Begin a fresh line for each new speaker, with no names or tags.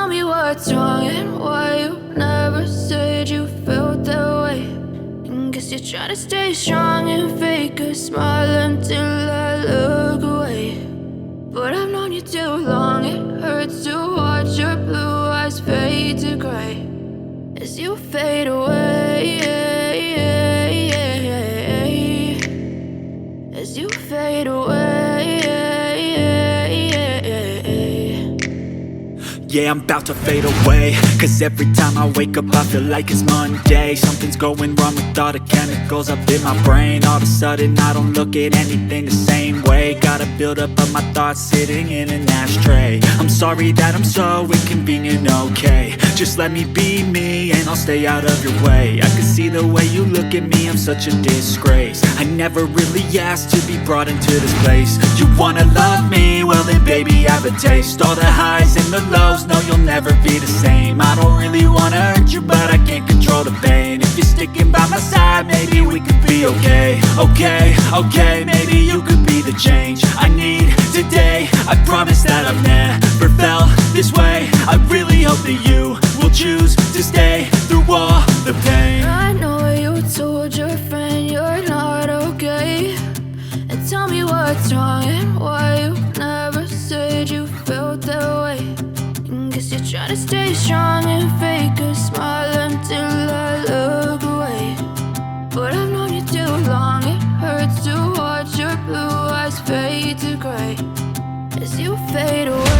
tell me what's wrong and why you never said you felt that way. And guess you're trying to stay strong and fake a smile until I look away. But I've known you too long, it hurts to watch your blue eyes fade to gray as you fade away, as you fade away.
Yeah, I'm about to fade away, cause every time I wake up I feel like it's Monday. Something's going wrong with all the chemicals up in my brain. All of a sudden I don't look at anything the same way. Got a buildup of my thoughts sitting in an ashtray. I'm sorry that I'm so inconvenient, okay. Just let me be me and I'll stay out of your way. I can see the way you look at me, I'm such a disgrace. I never really asked to be brought into this place. You wanna love me? Well then baby I have a taste. All the highs and the lows, no, you'll never be the same. I don't really wanna hurt you, but I can't control the pain. If you're sticking by my side, maybe we could be okay. Okay, maybe you could be the change I need today. I promise that I've never felt this way. I really hope that you will choose to stay through all the pain.
I know you told your friend you're not okay, and tell me what's wrong and why you never said you felt that way. Guess you're trying to stay strong and fake a smile until I look away. But I've known you too long, it hurts to watch your blue eyes fade to gray as you fade away.